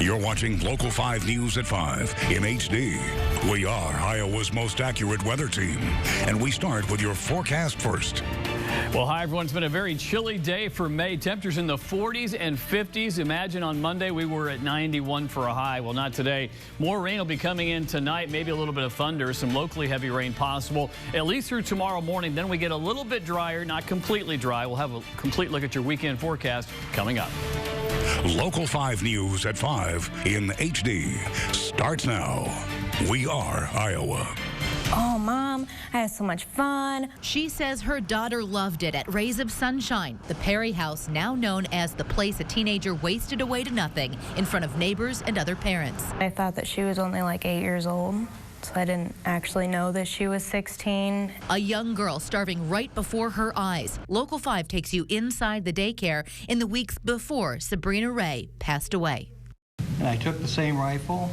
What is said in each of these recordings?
You're watching Local 5 News at 5 in HD. We are Iowa's most accurate weather team, and we start with your forecast first. Well, hi, everyone. It's been a very chilly day for May. Temperatures in the 40s and 50s. Imagine on Monday we were at 91 for a high. Well, not today. More rain will be coming in tonight, maybe a little bit of thunder, some locally heavy rain possible, at least through tomorrow morning. Then we get a little bit drier, not completely dry. We'll have a complete look at your weekend forecast coming up. Local 5 News at 5 in HD starts now. We are Iowa. Oh, Mom, I had so much fun. She says her daughter loved it at Rays of Sunshine, the Perry house now known as the place a teenager wasted away to nothing in front of neighbors and other parents. I thought that she was only like 8 years old, so I didn't actually know that she was 16. A young girl starving right before her eyes. Local 5 takes you inside the daycare in the weeks before Sabrina Ray passed away. And I took the same rifle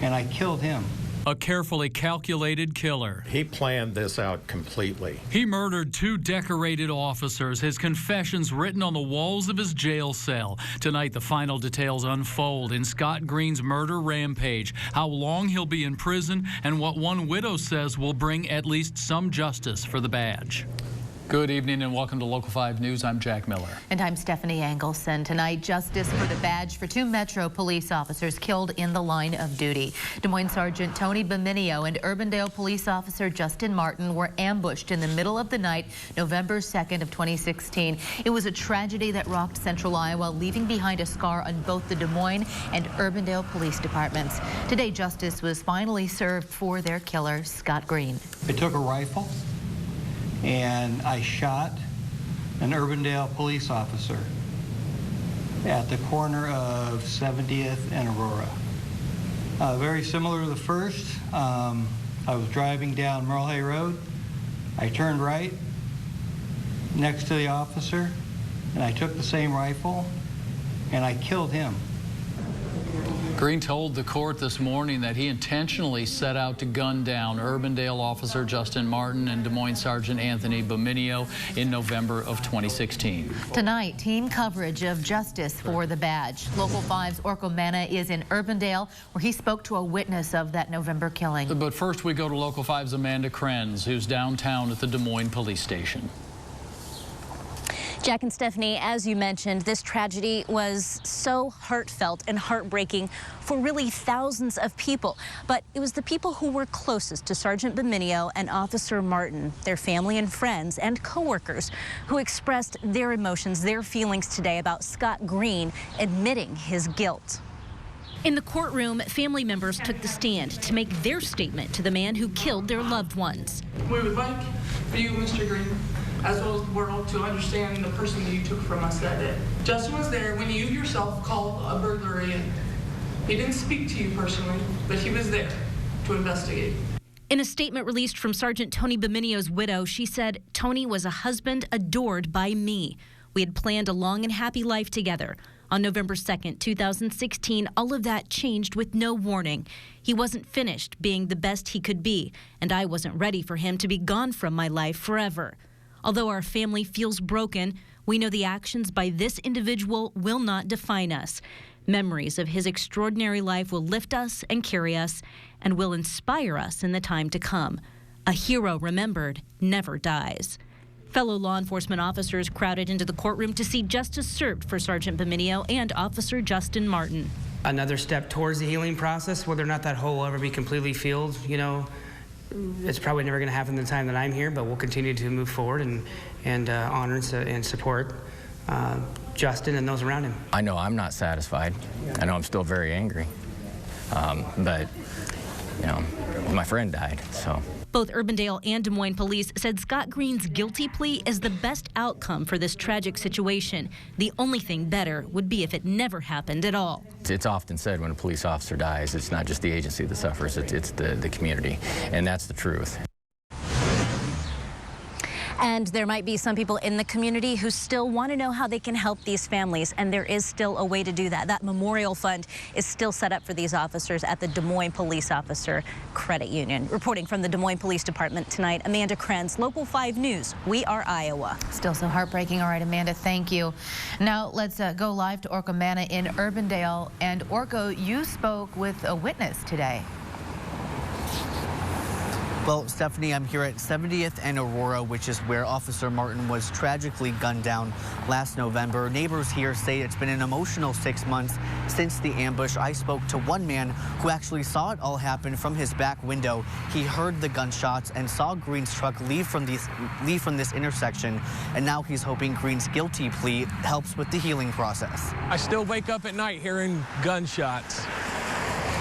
and I killed him. A carefully calculated killer. He planned this out completely. He murdered 2 decorated officers, his confessions written on the walls of his jail cell. Tonight, the final details unfold in Scott Green's murder rampage, how long he'll be in prison, and what one widow says will bring at least some justice for the badge. Good evening and welcome to Local 5 News. I'm Jack Miller. And I'm Stephanie Engelson. Tonight, justice for the badge for 2 Metro police officers killed in the line of duty. Des Moines Sergeant Tony Baminio and Urbandale police officer Justin Martin were ambushed in the middle of the night, November 2nd of 2016. It was a tragedy that rocked Central Iowa, leaving behind a scar on both the Des Moines and Urbandale police departments. Today, justice was finally served for their killer, Scott Green. I took a rifle and I shot an Urbandale police officer at the corner of 70th and Aurora. Very similar to the first. I was driving down Merle Hay Road. I turned right next to the officer and I took the same rifle and I killed him. Green told the court this morning that he intentionally set out to gun down Urbandale officer Justin Martin and Des Moines Sergeant Anthony Baminio in November of 2016. Tonight, team coverage of justice for the badge. Local 5's Orko Manna is in Urbandale, where he spoke to a witness of that November killing. But first, we go to Local 5's Amanda Krenz, who's downtown at the Des Moines Police Station. Jack and Stephanie, as you mentioned, this tragedy was so heartfelt and heartbreaking for really thousands of people. But it was the people who were closest to Sergeant Baminio and Officer Martin, their family and friends and coworkers, who expressed their emotions, their feelings today about Scott Green admitting his guilt. In the courtroom, family members took the stand to make their statement to the man who killed their loved ones. We would like for you, Mr. Green, as well as the world, to understand the person that you took from us that day. Justin was there when you yourself called a burglary in. He didn't speak to you personally, but he was there to investigate. In a statement released from Sergeant Tony Baminio's widow, she said, "Tony was a husband adored by me. We had planned a long and happy life together. On November 2nd, 2016, all of that changed with no warning. He wasn't finished being the best he could be, and I wasn't ready for him to be gone from my life forever. Although our family feels broken, we know the actions by this individual will not define us. Memories of his extraordinary life will lift us and carry us and will inspire us in the time to come. A hero remembered never dies." Fellow law enforcement officers crowded into the courtroom to see justice served for Sergeant Baminio and Officer Justin Martin. Another step towards the healing process, whether or not that hole will ever be completely healed, it's probably never going to happen in the time that I'm here, but we'll continue to move forward and honor and support Justin and those around him. I know I'm not satisfied. I know I'm still very angry. But, my friend died, so. Both Urbandale and Des Moines police said Scott Green's guilty plea is the best outcome for this tragic situation. The only thing better would be if it never happened at all. It's often said when a police officer dies, it's not just the agency that suffers, it's the community, and that's the truth. And And there might be some people in the community who still want to know how they can help these families, and there is still a way to do that. That memorial fund is still set up for these officers at the Des Moines Police Officer Credit Union. Reporting from the Des Moines Police Department tonight, Amanda Krenz, Local 5 News. We are Iowa. Still so heartbreaking. All right, Amanda, thank you. Now let's go live to Orko Manna in Urbandale. And Orko, you spoke with a witness today. Well, Stephanie, I'm here at 70th and Aurora, which is where Officer Martin was tragically gunned down last November. Neighbors here say it's been an emotional 6 months since the ambush. I spoke to one man who actually saw it all happen from his back window. He heard the gunshots and saw Green's truck leave from this intersection, and now he's hoping Green's guilty plea helps with the healing process. I still wake up at night hearing gunshots,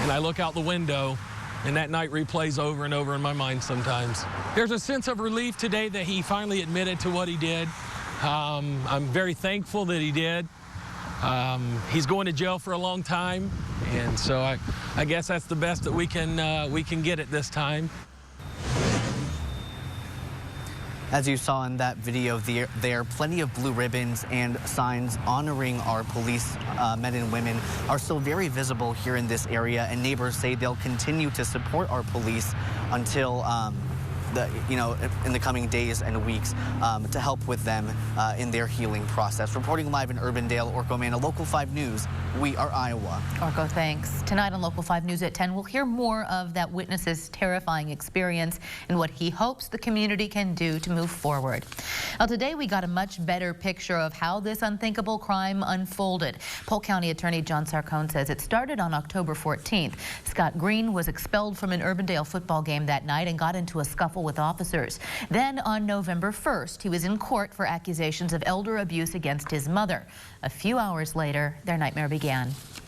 and I look out the window, and that night replays over and over in my mind sometimes. There's a sense of relief today that he finally admitted to what he did. I'm very thankful that he did. He's going to jail for a long time, and so I guess that's the best that we can get at this time. As you saw in that video, there are plenty of blue ribbons and signs honoring our police men and women are still very visible here in this area, and neighbors say they'll continue to support our police until in the coming days and weeks to help with them in their healing process. Reporting live in Urbandale, Orko Manna, Local 5 News. We are Iowa. Orko, thanks. Tonight on Local 5 News at 10, we'll hear more of that witness's terrifying experience and what he hopes the community can do to move forward. Now, today we got a much better picture of how this unthinkable crime unfolded. Polk County Attorney John Sarcone says it started on October 14th. Scott Green was expelled from an Urbandale football game that night and got into a scuffle with officers. Then on November 1st, he was in court for accusations of elder abuse against his mother. A few hours later, their nightmare began.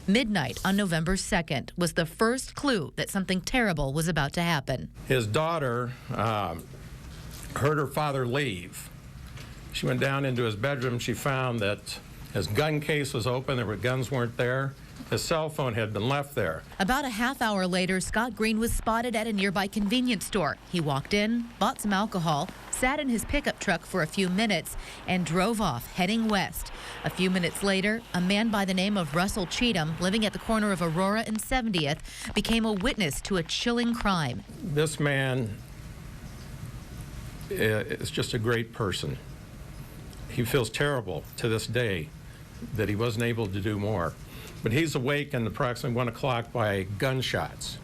Midnight on November 2nd was the first clue that something terrible was about to happen. His daughter heard her father leave. She went down into his bedroom. She found that his gun case was open. There were guns weren't there. His cell phone had been left there. About a half hour later, Scott Green was spotted at a nearby convenience store. He walked in, bought some alcohol, sat in his pickup truck for a few minutes, and drove off, heading west. A few minutes later, a man by the name of Russell Cheatham, living at the corner of Aurora and 70th, became a witness to a chilling crime. This man is just a great person. He feels terrible to this day that he wasn't able to do more. But he's awakened approximately 1 o'clock by gunshots.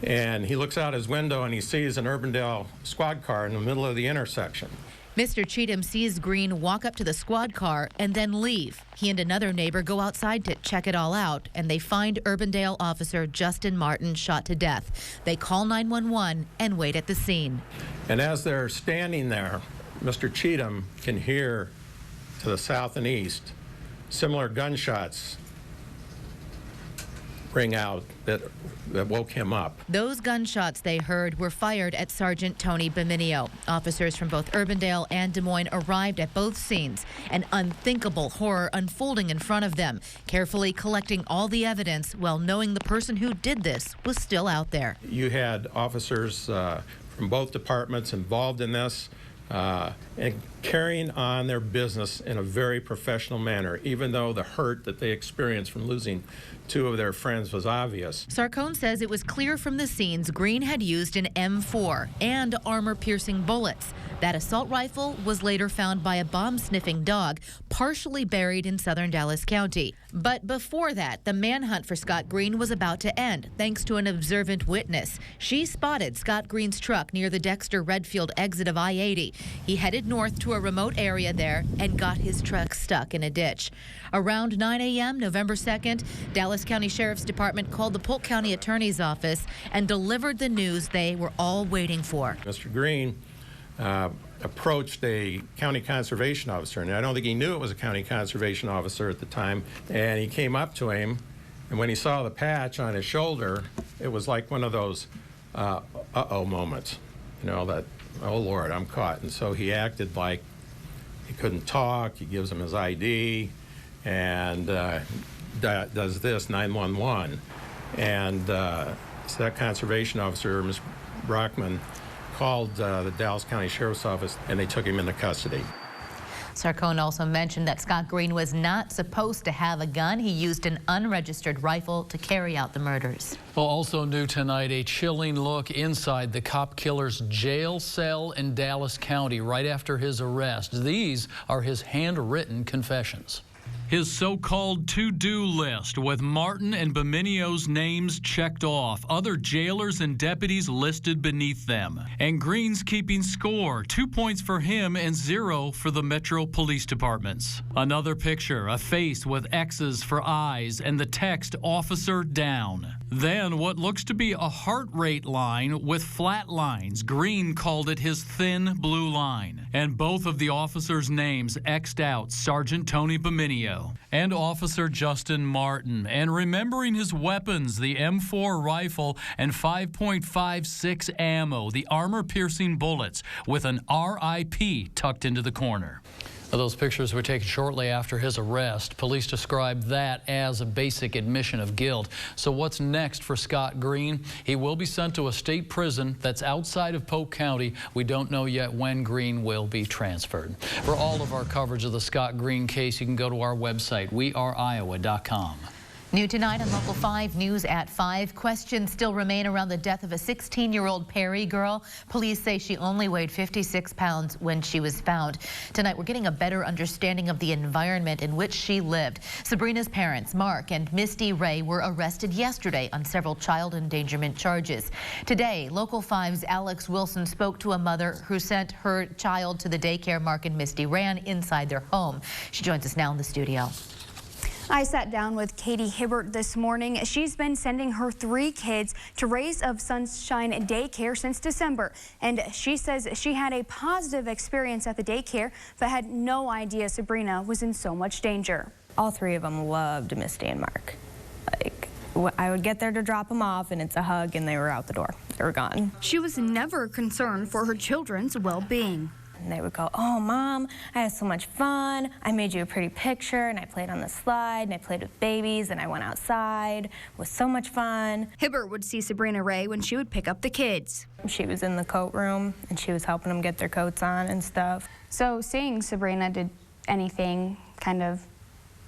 And he looks out his window and he sees an Urbandale squad car in the middle of the intersection. Mr. Cheatham sees Green walk up to the squad car and then leave. He and another neighbor go outside to check it all out, and they find Urbandale officer Justin Martin shot to death. They call 911 and wait at the scene. And as they're standing there, Mr. Cheatham can hear to the south and east similar gunshots ring out that woke him up. Those gunshots they heard were fired at Sergeant Tony Beminio. Officers from both Urbandale and Des Moines arrived at both scenes, an unthinkable horror unfolding in front of them, carefully collecting all the evidence while knowing the person who did this was still out there. You had officers from both departments involved in this and carrying on their business in a very professional manner, even though the hurt that they experienced from losing two of their friends was obvious. Sarcone says it was clear from the scenes Green had used an M4 and armor-piercing bullets. That assault rifle was later found by a bomb-sniffing dog, partially buried in southern Dallas County. But before that, the manhunt for Scott Green was about to end, thanks to an observant witness. She spotted Scott Green's truck near the Dexter Redfield exit of I-80. He headed north to a remote area there and got his truck stuck in a ditch. Around 9 a.m. November 2nd, Dallas County Sheriff's Department called the Polk County Attorney's Office and delivered the news they were all waiting for. Mr. Green approached a county conservation officer, and I don't think he knew it was a county conservation officer at the time, and he came up to him, and when he saw the patch on his shoulder, it was like one of those uh-oh moments, you know, that, oh Lord, I'm caught. And so he acted like he couldn't talk. He gives him his ID and does this, 911. And so that conservation officer, Ms. Brockman, called the Dallas County Sheriff's Office, and they took him into custody. Sarcone also mentioned that Scott Green was not supposed to have a gun. He used an unregistered rifle to carry out the murders. Well, also new tonight, a chilling look inside the cop killer's jail cell in Dallas County right after his arrest. These are his handwritten confessions. His so-called to-do list with Martin and Beminio's names checked off, other jailers and deputies listed beneath them. And Green's keeping score, 2 points for him and 0 for the Metro Police Departments. Another picture, a face with X's for eyes and the text "Officer down." Then what looks to be a heart rate line with flat lines. Green called it his thin blue line. And both of the officers' names X'd out, Sergeant Tony Beminio and Officer Justin Martin. And remembering his weapons, the M4 rifle and 5.56 ammo, the armor-piercing bullets with an RIP tucked into the corner. Those pictures were taken shortly after his arrest. Police described that as a basic admission of guilt. So what's next for Scott Green? He will be sent to a state prison that's outside of Polk County. We don't know yet when Green will be transferred. For all of our coverage of the Scott Green case, you can go to our website, weareiowa.com. New tonight on Local 5 News at 5. Questions still remain around the death of a 16-year-old Perry girl. Police say she only weighed 56 pounds when she was found. Tonight, we're getting a better understanding of the environment in which she lived. Sabrina's parents, Mark and Misty Ray, were arrested yesterday on several child endangerment charges. Today, Local 5's Alex Wilson spoke to a mother who sent her child to the daycare Mark and Misty ran inside their home. She joins us now in the studio. I sat down with Katie Hibbert this morning. She's been sending her 3 kids to Rays of Sunshine Daycare since December. And she says she had a positive experience at the daycare, but had no idea Sabrina was in so much danger. All 3 of them loved Misty and Mark. Like, I would get there to drop them off and it's a hug and they were out the door. They were gone. She was never concerned for her children's well-being. And they would go, "Oh, Mom, I had so much fun. I made you a pretty picture, and I played on the slide, and I played with babies, and I went outside. It was so much fun." Hibbert would see Sabrina Ray when she would pick up the kids. She was in the coat room, and she was helping them get their coats on and stuff. So seeing Sabrina, did anything kind of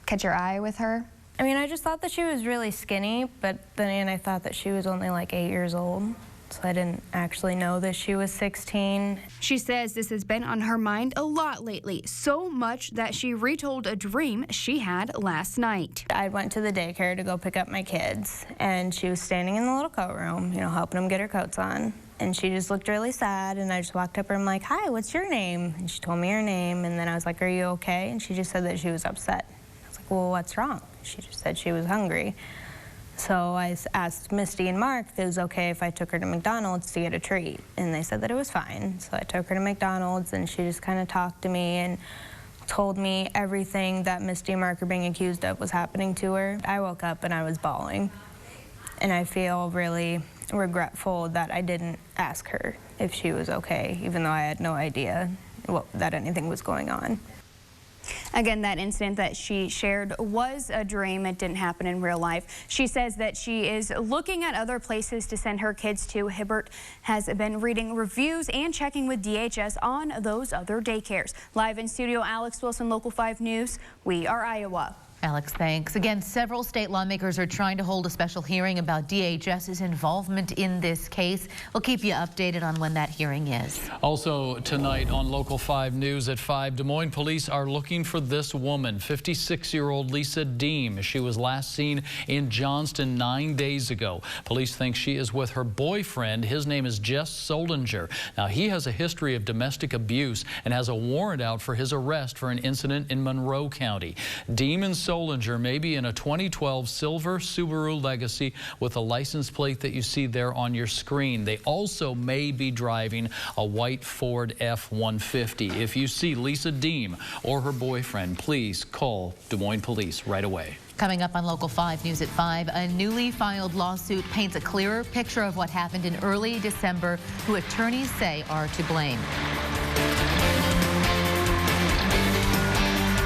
catch your eye with her? I mean, I just thought that she was really skinny, but then I thought that she was only like 8 years old. So I didn't actually know that she was 16. She says this has been on her mind a lot lately, so much that she retold a dream she had last night. I went to the daycare to go pick up my kids, and she was standing in the little coat room, helping them get her coats on. And she just looked really sad, and I just walked up to her and I'm like, "Hi, what's your name?" And she told me her name, and then I was like, "Are you okay?" And she just said that she was upset. I was like, "Well, what's wrong?" She just said she was hungry. So I asked Misty and Mark if it was okay if I took her to McDonald's to get a treat, and they said that it was fine. So I took her to McDonald's, and she just kind of talked to me and told me everything that Misty and Mark are being accused of was happening to her. I woke up and I was bawling, and I feel really regretful that I didn't ask her if she was okay, even though I had no idea that anything was going on. Again, that incident that she shared was a dream. It didn't happen in real life. She says that she is looking at other places to send her kids to. Hibbert has been reading reviews and checking with DHS on those other daycares. Live in studio, Alex Wilson, Local 5 News. We are Iowa. Alex, thanks. Again, several state lawmakers are trying to hold a special hearing about DHS's involvement in this case. We'll keep you updated on when that hearing is. Also tonight on Local 5 News at 5, Des Moines police are looking for this woman, 56-year-old Lisa Deem. She was last seen in Johnston 9 days ago. Police think she is with her boyfriend. His name is Jess Solinger. Now, he has a history of domestic abuse and has a warrant out for his arrest for an incident in Monroe County. Deem and Solinger may be in a 2012 silver Subaru Legacy with a license plate that you see there on your screen. They also may be driving a white Ford F-150. If you see Lisa Deem or her boyfriend, please call Des Moines Police right away. Coming up on Local 5 News at 5, a newly filed lawsuit paints a clearer picture of what happened in early December, who attorneys say are to blame.